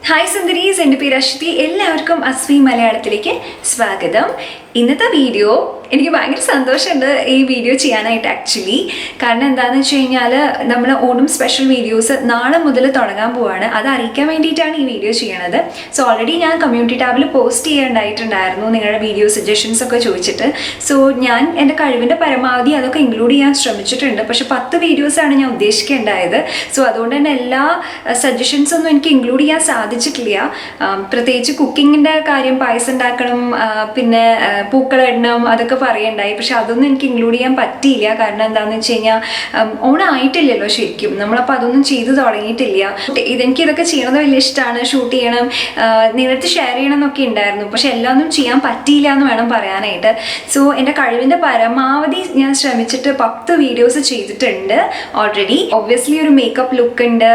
Hi Sundaris, എൻ്റെ പേര് അശ്വതി. എല്ലാവർക്കും അസ്വി മലയാളത്തിലേക്ക് സ്വാഗതം. ഇന്നത്തെ വീഡിയോ എനിക്ക് ഭയങ്കര സന്തോഷമുണ്ട് ഈ വീഡിയോ ചെയ്യാനായിട്ട് ആക്ച്വലി. കാരണം എന്താണെന്ന് വെച്ച് കഴിഞ്ഞാൽ നമ്മൾ ഓണം സ്പെഷ്യൽ വീഡിയോസ് നാളെ മുതൽ തുടങ്ങാൻ പോവാണ്. അത് അറിയിക്കാൻ വേണ്ടിയിട്ടാണ് ഈ വീഡിയോ ചെയ്യണത്. സോ ഓൾറെഡി ഞാൻ കമ്മ്യൂണിറ്റി ടാബിൽ പോസ്റ്റ് ചെയ്യേണ്ടായിട്ടുണ്ടായിരുന്നു നിങ്ങളുടെ വീഡിയോ സജഷൻസ് ഒക്കെ ചോദിച്ചിട്ട്. സോ ഞാൻ എൻ്റെ കഴിവിൻ്റെ പരമാവധി അതൊക്കെ ഇൻക്ലൂഡ് ചെയ്യാൻ ശ്രമിച്ചിട്ടുണ്ട്. പക്ഷെ 10 വീഡിയോസാണ് ഞാൻ ഉദ്ദേശിക്കേണ്ടായത്. സോ അതുകൊണ്ട് തന്നെ എല്ലാ സജഷൻസൊന്നും എനിക്ക് ഇൻക്ലൂഡ് ചെയ്യാൻ സാധിച്ചിട്ടില്ല. പ്രത്യേകിച്ച് കുക്കിങ്ങിൻ്റെ കാര്യം, പായസം ഉണ്ടാക്കണം, പിന്നെ പൂക്കളിടണം, അതൊക്കെ പറയണ്ടായി. പക്ഷെ അതൊന്നും എനിക്ക് ഇൻക്ലൂഡ് ചെയ്യാൻ പറ്റിയില്ല. കാരണം എന്താണെന്ന് വെച്ച് കഴിഞ്ഞാൽ ഓണം ആയിട്ടില്ലല്ലോ ശരിക്കും. നമ്മളപ്പോൾ അതൊന്നും ചെയ്തു തുടങ്ങിയിട്ടില്ല. എനിക്ക് ഇതൊക്കെ ചെയ്യണത് വലിയ ഇഷ്ടമാണ്. ഷൂട്ട് ചെയ്യണം, നിങ്ങളടുത്ത് ഷെയർ ചെയ്യണം എന്നൊക്കെ ഉണ്ടായിരുന്നു. പക്ഷെ എല്ലാമൊന്നും ചെയ്യാൻ പറ്റിയില്ല എന്ന് വേണം പറയാനായിട്ട്. സോ എൻ്റെ കഴിവിൻ്റെ പരമാവധി ഞാൻ ശ്രമിച്ചിട്ട് 10 വീഡിയോസ് ചെയ്തിട്ടുണ്ട് ഓൾറെഡി. ഒബ്വിയസ്ലി ഒരു മേക്കപ്പ് ലുക്ക് ഉണ്ട്,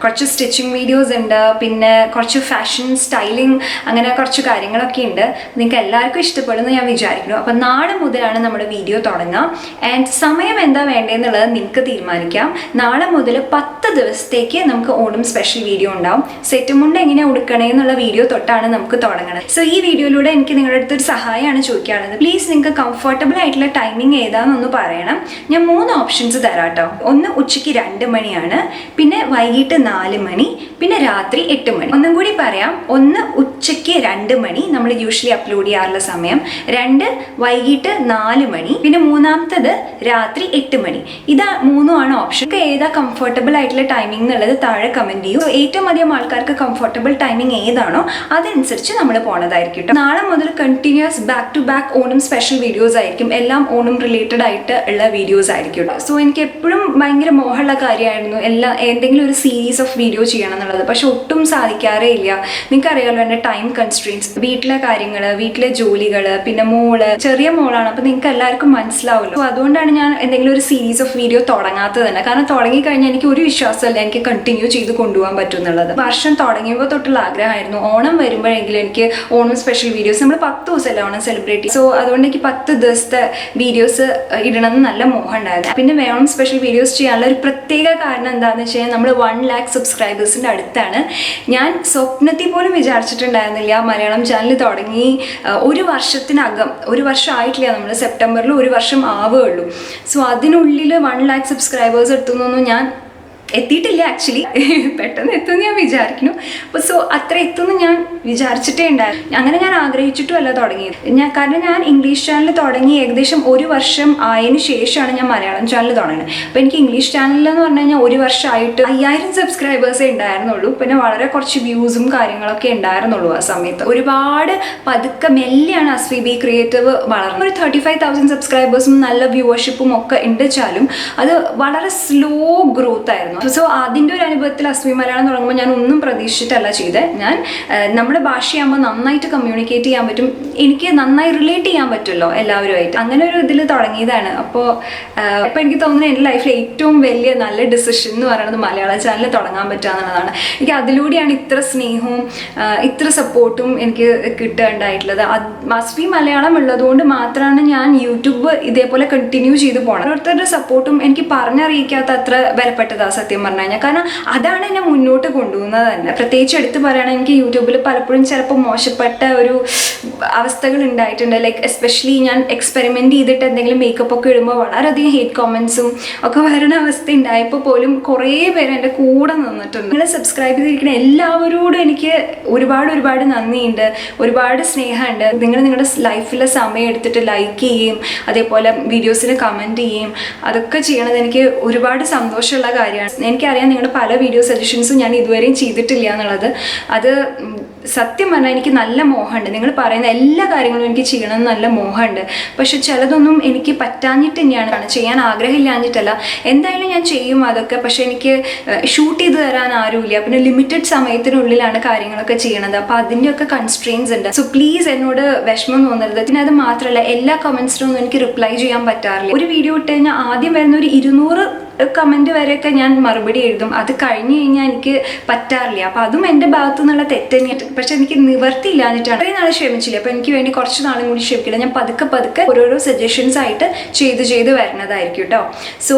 കുറച്ച് സ്റ്റിച്ചിങ് വീഡിയോസ് ഉണ്ട്, പിന്നെ കുറച്ച് ഫാഷൻ സ്റ്റൈലിംഗ്, അങ്ങനെ കുറച്ച് കാര്യങ്ങളൊക്കെ ഉണ്ട്. നിങ്ങൾക്ക് എല്ലാവർക്കും ഇഷ്ടപ്പെടുമെന്ന് ഞാൻ വിചാരിക്കുന്നു. അപ്പം നാളെ മുതലാണ് നമ്മുടെ വീഡിയോ തുടങ്ങാം. ആൻഡ് സമയം എന്താ വേണ്ടതെന്നുള്ളത് നിങ്ങൾക്ക് തീരുമാനിക്കാം. നാളെ മുതൽ 10 ദിവസത്തേക്ക് നമുക്ക് ഓണം സ്പെഷ്യൽ വീഡിയോ ഉണ്ടാവും. സെറ്റും മുണ്ട് എങ്ങനെയാണ് ഉടുക്കണേ എന്നുള്ള വീഡിയോ തൊട്ടാണ് നമുക്ക് തുടങ്ങുന്നത്. സോ ഈ വീഡിയോയിലൂടെ എനിക്ക് നിങ്ങളുടെ അടുത്തൊരു സഹായമാണ് ചോദിക്കാനുള്ളത്. പ്ലീസ് നിങ്ങൾക്ക് കംഫർട്ടബിൾ ആയിട്ടുള്ള ടൈമിംഗ് ഏതാണെന്നൊന്ന് പറയണം. ഞാൻ 3 ഓപ്ഷൻസ് തരാം കേട്ടോ. ഒന്ന് ഉച്ചയ്ക്ക് 2 മണിയാണ്, പിന്നെ വൈകിട്ട് 4 മണി, പിന്നെ രാത്രി 8 മണി. ഒന്നും കൂടി പറയാം. ഒന്ന് ഉച്ചയ്ക്ക് 2 മണി, നമ്മൾ യൂഷ്വലി അപ്ലോഡ് ചെയ്യാറുള്ള സമയം. 2 വൈകിട്ട് 4 മണി, പിന്നെ മൂന്നാമത്തത് രാത്രി 8 മണി. ഇതാ 3 ഓപ്ഷൻ. ഏതാ കംഫർട്ടബിൾ ആയിട്ടുള്ള ടൈമിംഗ് എന്നുള്ളത് താഴെ കമന്റ് ചെയ്യൂ. ഏറ്റവും അധികം ആൾക്കാർക്ക് കംഫർട്ടബിൾ ടൈമിംഗ് ഏതാണോ അതനുസരിച്ച് നമ്മൾ പോണതായിരിക്കും. നാളെ മുതൽ continuous back to back Onam special videos ആയിരിക്കും. എല്ലാം ഓണം റിലേറ്റഡ് ആയിട്ട് ഉള്ള വീഡിയോസ് ആയിരിക്കും. സോ എനിക്ക് എപ്പോഴും ഭയങ്കര മോഹമുള്ള കാര്യമായിരുന്നു എന്തെങ്കിലും ഒരു സീരീസ് ഓഫ് വീഡിയോ ചെയ്യണം എന്നുള്ളത്. പക്ഷെ ഒട്ടും സാധിക്കാറേ ഇല്ല. നിങ്ങൾക്കറിയാമല്ലോ എൻ്റെ ടൈം കൺസ്ട്രെയിൻസ്, വീട്ടിലെ കാര്യങ്ങൾ, വീട്ടിലെ ജോലികൾ, പിന്നെ ചെറിയ മോളാണ്. അപ്പോൾ നിങ്ങൾക്ക് എല്ലാവർക്കും മനസ്സിലാവുമല്ലോ. അപ്പോൾ അതുകൊണ്ടാണ് ഞാൻ എന്തെങ്കിലും ഒരു സീരീസ് ഓഫ് വീഡിയോ തുടങ്ങാത്തത് തന്നെ. കാരണം തുടങ്ങിക്കഴിഞ്ഞാൽ എനിക്ക് ഒരു വിശ്വാസമല്ല എനിക്ക് കണ്ടിന്യൂ ചെയ്ത് കൊണ്ടുപോകാൻ പറ്റും എന്നുള്ളത്. വർഷം തുടങ്ങിയപ്പോൾ തൊട്ടുള്ള ആഗ്രഹമായിരുന്നു ഓണം വരുമ്പോഴെങ്കിലും എനിക്ക് ഓണം സ്പെഷ്യൽ വീഡിയോസ്, നമ്മൾ 10 ദിവസമല്ല ഓണം സെലിബ്രേറ്റ്. സോ അതുകൊണ്ട് എനിക്ക് 10 ദിവസത്തെ വീഡിയോസ് ഇടണമെന്ന് നല്ല മോഹം ഉണ്ടായിരുന്നു. പിന്നെ ഓണം സ്പെഷ്യൽ വീഡിയോസ് ചെയ്യാനുള്ള ഒരു പ്രത്യേക കാരണം എന്താണെന്ന് വെച്ച് കഴിഞ്ഞാൽ നമ്മൾ 1 lakh സബ്സ്ക്രൈബേഴ്സിൻ്റെ അടുത്താണ്. ഞാൻ സ്വപ്നത്തിൽ പോലും വിചാരിച്ചിട്ടുണ്ടായിരുന്നില്ല മലയാളം ചാനൽ തുടങ്ങി ഒരു വർഷത്തിനകം, ഒരു വർഷം ആയിട്ടില്ല, നമ്മൾ സെപ്റ്റംബറിൽ 1 വർഷം ആവുകയുള്ളൂ. സോ അതിനുള്ളിൽ 1 lakh സബ്സ്ക്രൈബേഴ്സ് എടുത്തുനിന്നൊന്നും ഞാൻ എത്തിയിട്ടില്ല. ആക്ച്വലി പെട്ടെന്ന് എത്തുമെന്ന് ഞാൻ വിചാരിക്കുന്നു. അപ്പോൾ സോ അത്ര എത്തുമെന്ന് ഞാൻ വിചാരിച്ചിട്ടേ ഉണ്ടായിരുന്നു. അങ്ങനെ ഞാൻ ആഗ്രഹിച്ചിട്ടും അല്ല തുടങ്ങിയത്. കാരണം ഞാൻ ഇംഗ്ലീഷ് ചാനൽ തുടങ്ങി ഏകദേശം 1 വർഷം ആയതിനു ശേഷമാണ് ഞാൻ മലയാളം ചാനൽ തുടങ്ങുന്നത്. അപ്പോൾ എനിക്ക് ഇംഗ്ലീഷ് ചാനലിലെന്ന് പറഞ്ഞു കഴിഞ്ഞാൽ 1 വർഷമായിട്ട് 5000 സബ്സ്ക്രൈബേഴ്സേ ഉണ്ടായിരുന്നുള്ളൂ. പിന്നെ വളരെ കുറച്ച് വ്യൂസും കാര്യങ്ങളൊക്കെ ഉണ്ടായിരുന്നുള്ളൂ ആ സമയത്ത്. ഒരുപാട് പതുക്കെ മെല്ലെയാണ് അസ്വി ബി ക്രിയേറ്റീവ് വളർന്നത്. ഒരു 35,000 സബ്സ്ക്രൈബേഴ്സും നല്ല വ്യൂവർഷിപ്പും ഒക്കെ ഉണ്ടെച്ചാലും അത് വളരെ സ്ലോ ഗ്രോത്ത് ആയിരുന്നു. സോ അതിൻ്റെ ഒരു അനുഭവത്തിൽ അസ്വി മലയാളം തുടങ്ങുമ്പോൾ ഞാൻ ഒന്നും പ്രതീക്ഷിച്ചിട്ടല്ല ചെയ്തത്. ഞാൻ നമ്മുടെ ഭാഷയാകുമ്പോൾ നന്നായിട്ട് കമ്മ്യൂണിക്കേറ്റ് ചെയ്യാൻ പറ്റും, എനിക്ക് നന്നായി റിലേറ്റ് ചെയ്യാൻ പറ്റുമല്ലോ എല്ലാവരുമായിട്ട്. അങ്ങനെ ഒരു ഇതിൽ തുടങ്ങിയതാണ്. അപ്പോൾ എനിക്ക് തോന്നുന്നത് എൻ്റെ ലൈഫിൽ ഏറ്റവും വലിയ നല്ല ഡിസിഷൻ എന്ന് പറയുന്നത് മലയാളം ചാനൽ തുടങ്ങാൻ പറ്റുക എന്നുള്ളതാണ്. എനിക്ക് അതിലൂടെയാണ് ഇത്ര സ്നേഹവും ഇത്ര സപ്പോർട്ടും എനിക്ക് കിട്ടുകയുണ്ടായിട്ടുള്ളത്. അസ്വി മലയാളം ഉള്ളതുകൊണ്ട് മാത്രമാണ് ഞാൻ യൂട്യൂബ് ഇതേപോലെ കണ്ടിന്യൂ ചെയ്ത് പോകണം. ഓരോരുത്തരുടെ സപ്പോർട്ടും എനിക്ക് പറഞ്ഞറിയിക്കാത്ത അത്ര വിലപ്പെട്ടതാണ് സത്യം പറഞ്ഞു കഴിഞ്ഞാൽ. കാരണം അതാണ് എന്നെ മുന്നോട്ട് കൊണ്ടുപോകുന്നത് തന്നെ. പ്രത്യേകിച്ച് എടുത്ത് പറയുകയാണെങ്കിൽ എനിക്ക് യൂട്യൂബിൽ പലപ്പോഴും ചിലപ്പോൾ മോശപ്പെട്ട ഒരു അവസ്ഥകൾ ഉണ്ടായിട്ടുണ്ട്. ലൈക്ക് എസ്പെഷ്യലി ഞാൻ എക്സ്പെരിമെൻറ്റ് ചെയ്തിട്ട് എന്തെങ്കിലും മേക്കപ്പ് ഒക്കെ ഇടുമ്പോൾ വളരെയധികം ഹേറ്റ് കോമൻസും ഒക്കെ വരുന്ന അവസ്ഥ ഉണ്ടായപ്പോൾ പോലും കുറേ പേര് എൻ്റെ കൂടെ നിന്നിട്ടുണ്ട്. നിങ്ങൾ സബ്സ്ക്രൈബ് ചെയ്തിരിക്കുന്ന എല്ലാവരോടും എനിക്ക് ഒരുപാട് നന്ദിയുണ്ട്, ഒരുപാട് സ്നേഹമുണ്ട്. നിങ്ങൾ നിങ്ങളുടെ ലൈഫിലെ സമയം എടുത്തിട്ട് ലൈക്ക് ചെയ്യുകയും അതേപോലെ വീഡിയോസിന് കമൻറ്റ് ചെയ്യുകയും അതൊക്കെ ചെയ്യണത് എനിക്ക് ഒരുപാട് സന്തോഷമുള്ള കാര്യമാണ്. എനിക്കറിയാം നിങ്ങളുടെ പല വീഡിയോ സജഷൻസും ഞാൻ ഇതുവരെയും ചെയ്തിട്ടില്ല എന്നുള്ളത്. അത് സത്യം പറഞ്ഞാൽ എനിക്ക് നല്ല മോഹമുണ്ട്. നിങ്ങൾ പറയുന്ന എല്ലാ കാര്യങ്ങളും എനിക്ക് ചെയ്യണമെന്ന് നല്ല മോഹമുണ്ട്. പക്ഷെ ചിലതൊന്നും എനിക്ക് പറ്റാഞ്ഞിട്ട് തന്നെയാണ്, ചെയ്യാൻ ആഗ്രഹമില്ലാഞ്ഞിട്ടല്ല. എന്തായാലും ഞാൻ ചെയ്യും അതൊക്കെ. പക്ഷെ എനിക്ക് ഷൂട്ട് ചെയ്ത് തരാൻ ആരുമില്ല. പിന്നെ ലിമിറ്റഡ് സമയത്തിനുള്ളിലാണ് കാര്യങ്ങളൊക്കെ ചെയ്യണത്. അപ്പോൾ അതിൻ്റെയൊക്കെ കൺസ്ട്രെയിൻസ് ഉണ്ട്. സോ പ്ലീസ് എന്നോട് വിഷമം തോന്നരുത്. പിന്നെ അത് മാത്രമല്ല എല്ലാ കമൻസിനും ഒന്നും എനിക്ക് റിപ്ലൈ ചെയ്യാൻ പറ്റാറില്ല. ഒരു വീഡിയോ ഇട്ട് കഴിഞ്ഞാൽ ആദ്യം വരുന്ന ഒരു 200 കമൻറ്റ് വരെയൊക്കെ ഞാൻ മറുപടി എഴുതും. അത് കഴിഞ്ഞ് കഴിഞ്ഞാൽ എനിക്ക് പറ്റാറില്ല. അപ്പോൾ അതും എൻ്റെ ഭാഗത്തു നിന്നുള്ള തെറ്റ് തന്നെയായിട്ട്. പക്ഷെ എനിക്ക് നിവർത്തിയില്ലാഞ്ഞിട്ടാണ് അത്രയും നാൾ ക്ഷമിച്ചില്ല. അപ്പോൾ എനിക്ക് വേണ്ടി കുറച്ച് നാളും കൂടി ക്ഷമിക്കില്ല. ഞാൻ പതുക്കെ ഓരോരോ സജഷൻസ് ആയിട്ട് ചെയ്ത് വരുന്നതായിരിക്കും കേട്ടോ. സോ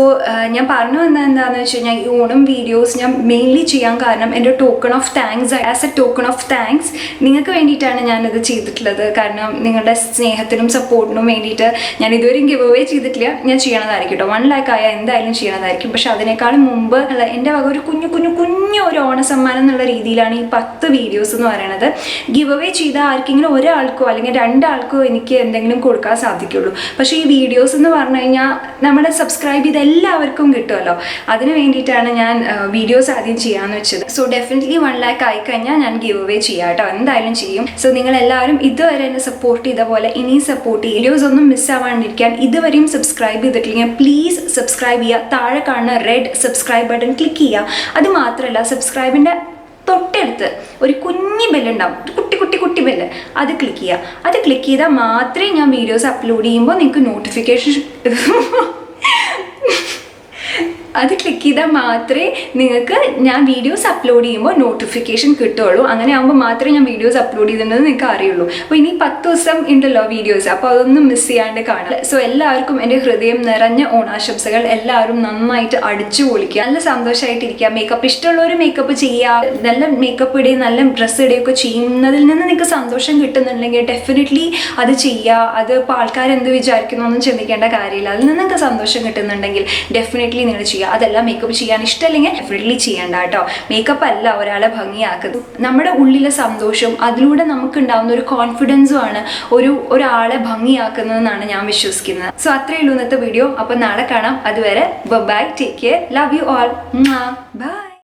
ഞാൻ പറഞ്ഞു വന്നത് എന്താണെന്ന് വെച്ച് കഴിഞ്ഞാൽ ഈ ഓണം വീഡിയോസ് ഞാൻ മെയിൻലി ചെയ്യാൻ കാരണം എൻ്റെ token of thanks, as A token of thanks നിങ്ങൾക്ക് വേണ്ടിയിട്ടാണ് ഞാനിത് ചെയ്തിട്ടുള്ളത്. കാരണം നിങ്ങളുടെ സ്നേഹത്തിനും സപ്പോർട്ടിനും വേണ്ടിയിട്ട് ഞാൻ ഇതുവരെയും ഗിവ് അവേ ചെയ്തിട്ടില്ല. ഞാൻ ചെയ്യണതായിരിക്കും കേട്ടോ. 1 lakh ആയാൽ എന്തായാലും ചെയ്യണതായിരിക്കും. പക്ഷെ അതിനേക്കാളും മുമ്പ് എൻ്റെ വക ഒരു കുഞ്ഞു ഒരു ഓണസമ്മാനം എന്നുള്ള രീതിയിലാണ് ഈ 10 വീഡിയോസ് എന്ന് പറയുന്നത്. ഗിവ് അവേ ചെയ്താൽ ആർക്കെങ്കിലും ഒരാൾക്കോ അല്ലെങ്കിൽ 2 ആൾക്കോ എനിക്ക് എന്തെങ്കിലും കൊടുക്കാൻ സാധിക്കുള്ളൂ. പക്ഷേ ഈ വീഡിയോസ് എന്ന് പറഞ്ഞു കഴിഞ്ഞാൽ നമ്മുടെ സബ്സ്ക്രൈബ് ചെയ്ത് എല്ലാവർക്കും കിട്ടുമല്ലോ. അതിന് വേണ്ടിയിട്ടാണ് ഞാൻ വീഡിയോസ് ആദ്യം ചെയ്യാമെന്ന് വെച്ചത്. സോ ഡെഫിനറ്റ്ലി 1 lakh ആയിക്കഴിഞ്ഞാൽ ഞാൻ ഗിവ് അവേ ചെയ്യാം കേട്ടോ. എന്തായാലും ചെയ്യും. സോ നിങ്ങളെല്ലാവരും ഇതുവരെ എന്നെ സപ്പോർട്ട് ചെയ്ത പോലെ ഇനിയും സപ്പോർട്ട് ചെയ്യും. വീഡിയോസ് ഒന്നും മിസ്സാവാണ്ടിരിക്കാൻ ഇതുവരെയും സബ്സ്ക്രൈബ് ചെയ്തിട്ടില്ലെങ്കിൽ പ്ലീസ് സബ്സ്ക്രൈബ് ചെയ്യുക. താഴെ കാണുന്ന റെഡ് സബ്സ്ക്രൈബ് ബട്ടൺ ക്ലിക്ക് ചെയ്യുക. അത് മാത്രമല്ല സബ്സ്ക്രൈബിൻ്റെ തൊട്ടടുത്ത് ഒരു കുഞ്ഞി ബെല്ലുണ്ടാവും, കുട്ടി ബെല്ല്, അത് ക്ലിക്ക് ചെയ്യുക. അത് ക്ലിക്ക് ചെയ്താൽ മാത്രമേ ഞാൻ വീഡിയോസ് അപ്ലോഡ് ചെയ്യുമ്പോൾ നിങ്ങൾക്ക് നോട്ടിഫിക്കേഷൻ അത് ക്ലിക്ക് ചെയ്താൽ മാത്രമേ നിങ്ങൾക്ക് ഞാൻ വീഡിയോസ് അപ്ലോഡ് ചെയ്യുമ്പോൾ നോട്ടിഫിക്കേഷൻ കിട്ടുള്ളൂ. അങ്ങനെ ആകുമ്പോൾ മാത്രമേ ഞാൻ വീഡിയോസ് അപ്ലോഡ് ചെയ്തിട്ടുണ്ടെന്ന് നിങ്ങൾക്ക് അറിയുള്ളൂ. അപ്പോൾ ഇനി 10 ദിവസം ഉണ്ടല്ലോ വീഡിയോസ്, അപ്പോൾ അതൊന്നും മിസ് ചെയ്യാണ്ട് കാണുക. സോ എല്ലാവർക്കും എൻ്റെ ഹൃദയം നിറഞ്ഞ ഓണാശംസകൾ. എല്ലാവരും നന്നായിട്ട് അടിച്ചു പൊളിക്കുക, നല്ല സന്തോഷമായിട്ടിരിക്കുക. മേക്കപ്പ് ഇഷ്ടമുള്ളവർ മേക്കപ്പ് ചെയ്യുക, നല്ല മേക്കപ്പ് ഇടുകയും നല്ല ഡ്രസ്സ് ഇടുകയൊക്കെ ചെയ്യുന്നതിൽ നിന്ന് നിങ്ങൾക്ക് സന്തോഷം കിട്ടുന്നുണ്ടെങ്കിൽ ഡെഫിനറ്റ്ലി അത് ചെയ്യുക. അത് ഇപ്പോൾ ആൾക്കാരെന്ത് വിചാരിക്കുന്നൊന്നും ചിന്തിക്കേണ്ട കാര്യമില്ല. അതിൽ നിന്ന് നിങ്ങൾക്ക് സന്തോഷം കിട്ടുന്നുണ്ടെങ്കിൽ ഡെഫിനറ്റ്ലി നിങ്ങൾ ചെയ്യുക. അതെല്ലാം മേക്കപ്പ് ചെയ്യാൻ ഇഷ്ടമല്ലെങ്കിൽ ഡെഫിനറ്റ്ലി ചെയ്യണ്ട കേട്ടോ. മേക്കപ്പ് അല്ല ഒരാളെ ഭംഗിയാക്കുന്നത്, നമ്മുടെ ഉള്ളിലെ സന്തോഷവും അതിലൂടെ നമുക്ക് ഉണ്ടാകുന്ന ഒരു കോൺഫിഡൻസും ആണ് ഒരാളെ ഭംഗിയാക്കുന്നതെന്നാണ് ഞാൻ വിശ്വസിക്കുന്നത്. സോ അത്രയേ ഉള്ളൂ ഇന്നത്തെ വീഡിയോ. അപ്പോൾ നാളെ കാണാം. അതുവരെ bye, take care, love you all, by.